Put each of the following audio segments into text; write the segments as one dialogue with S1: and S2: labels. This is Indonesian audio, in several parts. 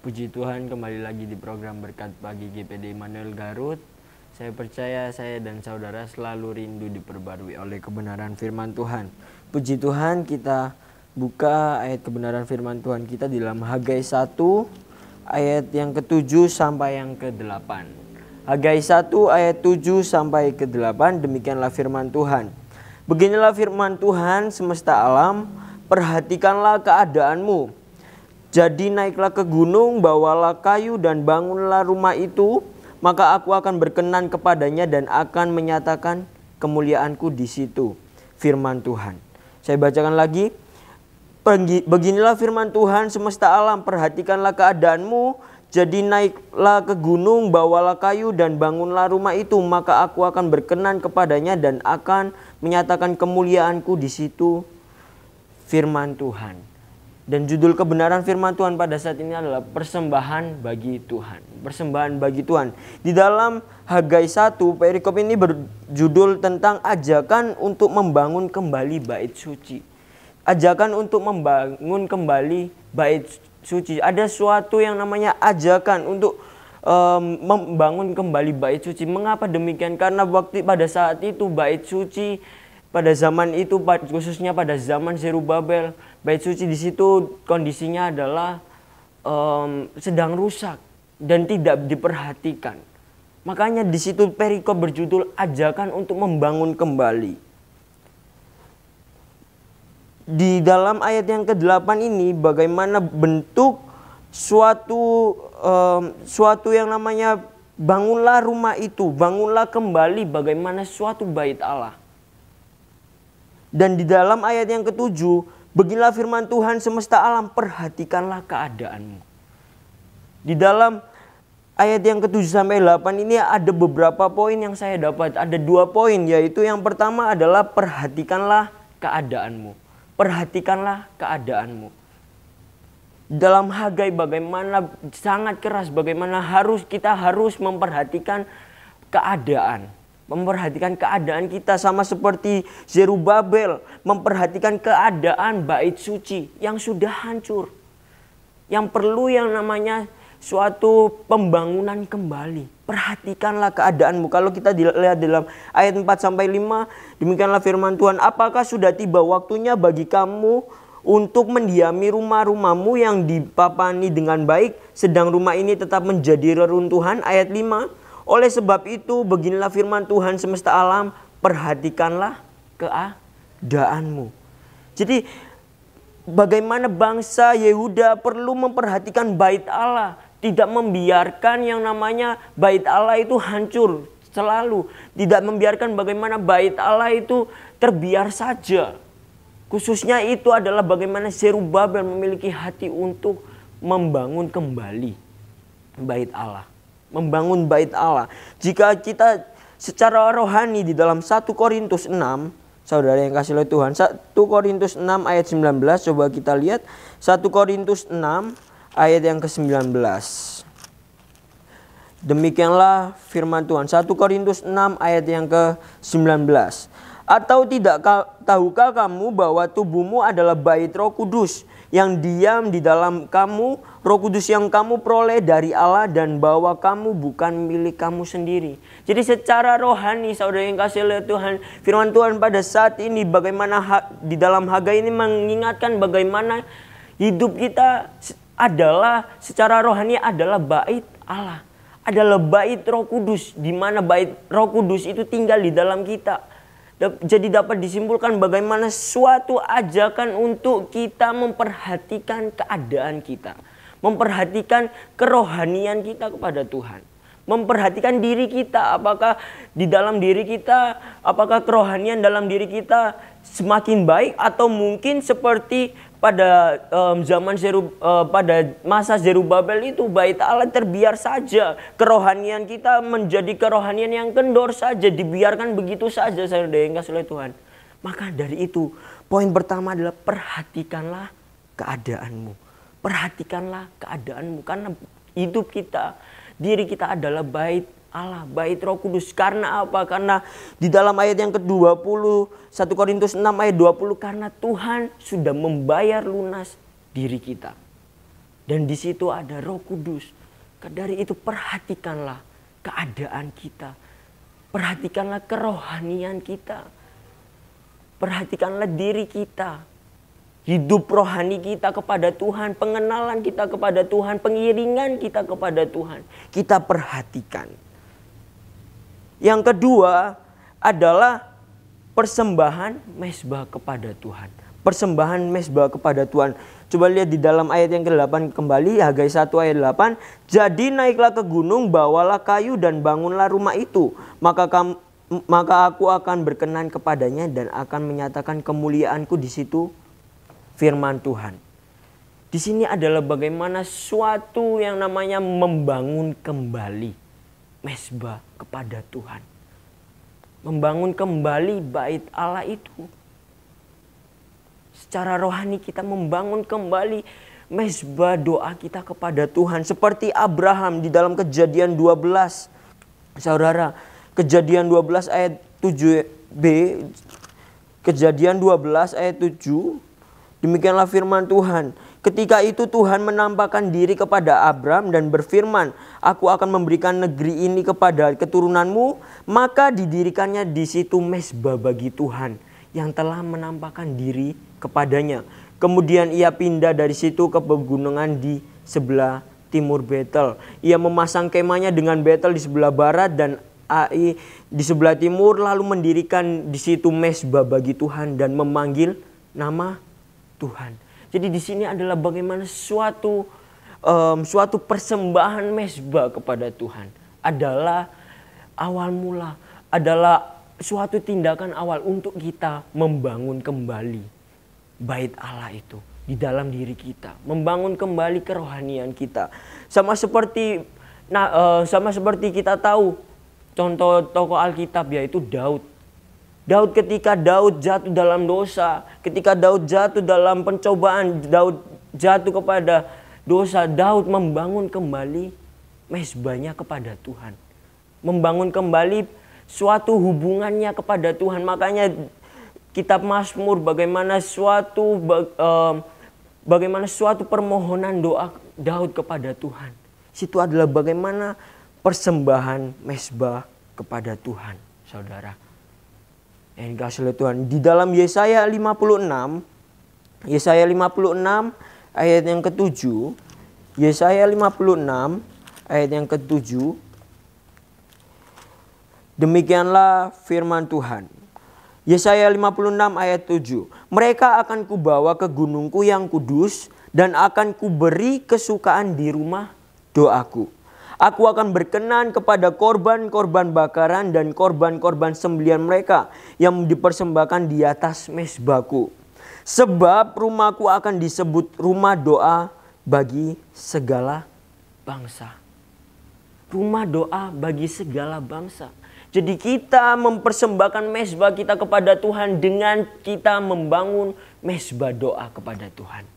S1: Puji Tuhan, kembali lagi di program Berkat Pagi GPD Immanuel Garut. Saya percaya saya dan saudara selalu rindu diperbarui oleh kebenaran firman Tuhan. Puji Tuhan, kita buka ayat kebenaran firman Tuhan kita di dalam Hagai 1 ayat yang ke-7 sampai yang ke-8. Hagai 1 ayat 7 sampai ke-8, demikianlah firman Tuhan. Beginilah firman Tuhan semesta alam, perhatikanlah keadaanmu. Jadi naiklah ke gunung, bawalah kayu dan bangunlah rumah itu, maka aku akan berkenan kepadanya dan akan menyatakan kemuliaanku di situ. Firman Tuhan. Saya bacakan lagi. Beginilah firman Tuhan semesta alam, perhatikanlah keadaanmu. Jadi naiklah ke gunung, bawalah kayu dan bangunlah rumah itu, maka aku akan berkenan kepadanya dan akan menyatakan kemuliaanku di situ. Firman Tuhan. Dan judul kebenaran firman Tuhan pada saat ini adalah persembahan bagi Tuhan. Persembahan bagi Tuhan. Di dalam Hagai 1, perikop ini berjudul tentang ajakan untuk membangun kembali bait suci. Ajakan untuk membangun kembali bait suci. Ada suatu yang namanya ajakan untuk membangun kembali bait suci. Mengapa demikian? Karena pada saat itu bait suci pada zaman itu, khususnya pada zaman Zerubabel, bait suci di situ kondisinya adalah sedang rusak dan tidak diperhatikan. Makanya di situ perikop berjudul ajakan untuk membangun kembali. Di dalam ayat yang ke-8 ini bagaimana bentuk suatu yang namanya bangunlah rumah itu, bangunlah kembali bagaimana suatu bait Allah. Dan di dalam ayat yang ke-7, beginilah firman Tuhan semesta alam, perhatikanlah keadaanmu. Di dalam ayat yang ke-7 sampai 8 ini ada beberapa poin yang saya dapat. Ada 2 poin, yaitu yang pertama adalah perhatikanlah keadaanmu. Perhatikanlah keadaanmu. Dalam Hagai bagaimana sangat keras, bagaimana kita harus memperhatikan keadaan. Memperhatikan keadaan kita sama seperti Zerubabel memperhatikan keadaan bait suci yang sudah hancur. Yang perlu yang namanya suatu pembangunan kembali. Perhatikanlah keadaanmu. Kalau kita lihat dalam ayat 4 sampai 5, demikianlah firman Tuhan, apakah sudah tiba waktunya bagi kamu untuk mendiami rumah-rumahmu yang dipapani dengan baik, sedang rumah ini tetap menjadi reruntuhan? Ayat 5. Oleh sebab itu, beginilah firman Tuhan semesta alam, perhatikanlah keadaanmu. Jadi, bagaimana bangsa Yehuda perlu memperhatikan bait Allah. Tidak membiarkan yang namanya bait Allah itu hancur selalu. Tidak membiarkan bagaimana bait Allah itu terbiar saja. Khususnya itu adalah bagaimana Zerubabel memiliki hati untuk membangun kembali bait Allah. Membangun bait Allah. Jika kita secara rohani di dalam 1 Korintus 6, saudara yang kasih oleh Tuhan, 1 Korintus 6 ayat 19, coba kita lihat 1 Korintus 6 ayat yang ke-19. Demikianlah firman Tuhan, 1 Korintus 6 ayat yang ke-19. Atau tidak tahukah kamu bahwa tubuhmu adalah bait Roh Kudus yang diam di dalam kamu, Roh Kudus yang kamu peroleh dari Allah, dan bahwa kamu bukan milik kamu sendiri. Jadi secara rohani, saudara yang kasih oleh Tuhan, firman Tuhan pada saat ini bagaimana di dalam Hagai ini mengingatkan bagaimana hidup kita adalah secara rohani adalah bait Allah. Adalah bait Roh Kudus, di mana bait Roh Kudus itu tinggal di dalam kita. Jadi dapat disimpulkan bagaimana suatu ajakan untuk kita memperhatikan keadaan kita. Memperhatikan kerohanian kita kepada Tuhan. Memperhatikan diri kita, apakah di dalam diri kita, apakah kerohanian dalam diri kita semakin baik, atau mungkin seperti pada pada masa Zerubabel itu bait Allah terbiar saja. Kerohanian kita menjadi kerohanian yang kendor saja, dibiarkan begitu saja, saudara yang kasih oleh Tuhan. Maka dari itu, poin pertama adalah perhatikanlah keadaanmu. Perhatikanlah keadaanmu, karena hidup kita, diri kita adalah bait Allah, bait Roh Kudus. Karena apa? Karena di dalam ayat yang ke-20, 1 Korintus 6 ayat 20, karena Tuhan sudah membayar lunas diri kita. Dan di situ ada Roh Kudus. Dari itu perhatikanlah keadaan kita. Perhatikanlah kerohanian kita. Perhatikanlah diri kita. Hidup rohani kita kepada Tuhan. Pengenalan kita kepada Tuhan. Pengiringan kita kepada Tuhan. Kita perhatikan. Yang kedua adalah persembahan mezbah kepada Tuhan. Persembahan mezbah kepada Tuhan. Coba lihat di dalam ayat yang ke-8 kembali, Hagai 1 ayat 8. Jadi naiklah ke gunung, bawalah kayu dan bangunlah rumah itu. Maka aku akan berkenan kepadanya dan akan menyatakan kemuliaanku di situ, firman Tuhan. Di sini adalah bagaimana suatu yang namanya membangun kembali mezbah kepada Tuhan. Membangun kembali bait Allah itu. Secara rohani kita membangun kembali mezbah doa kita kepada Tuhan. Seperti Abraham di dalam Kejadian 12. Saudara, Kejadian 12 ayat 7b. Kejadian 12 ayat 7. Demikianlah firman Tuhan. Ketika itu Tuhan menampakkan diri kepada Abram dan berfirman, aku akan memberikan negeri ini kepada keturunanmu. Maka didirikannya di situ mezbah bagi Tuhan yang telah menampakkan diri kepadanya. Kemudian ia pindah dari situ ke pegunungan di sebelah timur Betel. Ia memasang kemahnya dengan Betel di sebelah barat dan Ai di sebelah timur, lalu mendirikan di situ mezbah bagi Tuhan dan memanggil nama Tuhan. Jadi di sini adalah bagaimana suatu persembahan mezbah kepada Tuhan adalah awal mula, adalah suatu tindakan awal untuk kita membangun kembali bait Allah itu di dalam diri kita, membangun kembali kerohanian kita. Sama seperti kita tahu contoh tokoh Alkitab, yaitu Daud. Daud ketika Daud jatuh dalam dosa, ketika Daud jatuh dalam pencobaan, Daud jatuh kepada dosa, Daud membangun kembali mezbahnya kepada Tuhan. Membangun kembali suatu hubungannya kepada Tuhan. Makanya kitab Mazmur bagaimana suatu permohonan doa Daud kepada Tuhan. Situ adalah bagaimana persembahan mezbah kepada Tuhan, saudara. Yang dikasihi Tuhan, di dalam Yesaya 56 ayat yang ke-7, Yesaya 56 ayat yang ke-7, demikianlah firman Tuhan. Yesaya 56 ayat 7. Mereka akan kubawa ke gunungku yang kudus dan akan kuberi kesukaan di rumah doaku. Aku akan berkenan kepada korban-korban bakaran dan korban-korban sembelihan mereka yang dipersembahkan di atas mezbahku. Sebab rumahku akan disebut rumah doa bagi segala bangsa. Rumah doa bagi segala bangsa. Jadi kita mempersembahkan mezbah kita kepada Tuhan dengan kita membangun mezbah doa kepada Tuhan.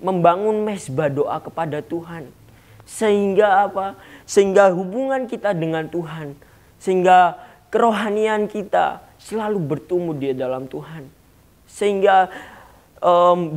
S1: Membangun mezbah doa kepada Tuhan. Sehingga apa? Sehingga hubungan kita dengan Tuhan, sehingga kerohanian kita selalu bertumbuh di dalam Tuhan. Sehingga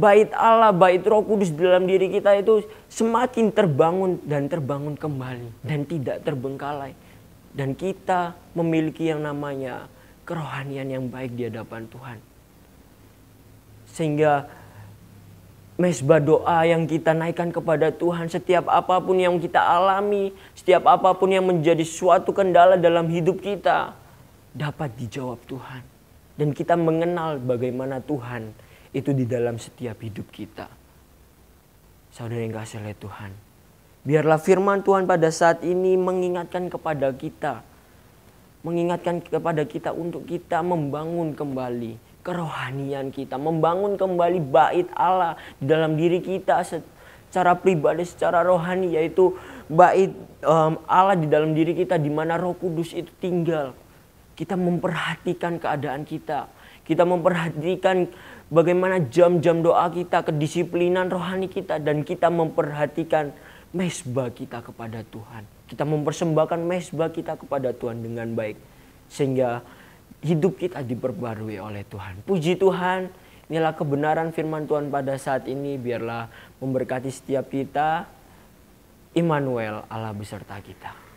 S1: bait Allah, bait Roh Kudus di dalam diri kita itu semakin terbangun dan terbangun kembali dan tidak terbengkalai. Dan kita memiliki yang namanya kerohanian yang baik di hadapan Tuhan. Sehingga mezbah doa yang kita naikkan kepada Tuhan, setiap apapun yang kita alami, setiap apapun yang menjadi suatu kendala dalam hidup kita, dapat dijawab Tuhan. Dan kita mengenal bagaimana Tuhan itu di dalam setiap hidup kita. Saudara yang kasih oleh Tuhan, biarlah firman Tuhan pada saat ini mengingatkan kepada kita. Mengingatkan kepada kita untuk kita membangun kembali kerohanian kita, membangun kembali bait Allah di dalam diri kita secara pribadi, secara rohani, yaitu bait Allah di dalam diri kita di mana Roh Kudus itu tinggal. Kita memperhatikan keadaan kita. Kita memperhatikan bagaimana jam-jam doa kita, kedisiplinan rohani kita, dan kita memperhatikan mezbah kita kepada Tuhan. Kita mempersembahkan mezbah kita kepada Tuhan dengan baik, sehingga hidup kita diperbarui oleh Tuhan. Puji Tuhan, Inilah kebenaran firman Tuhan pada saat ini. Biarlah memberkati setiap kita. Immanuel, Allah beserta kita.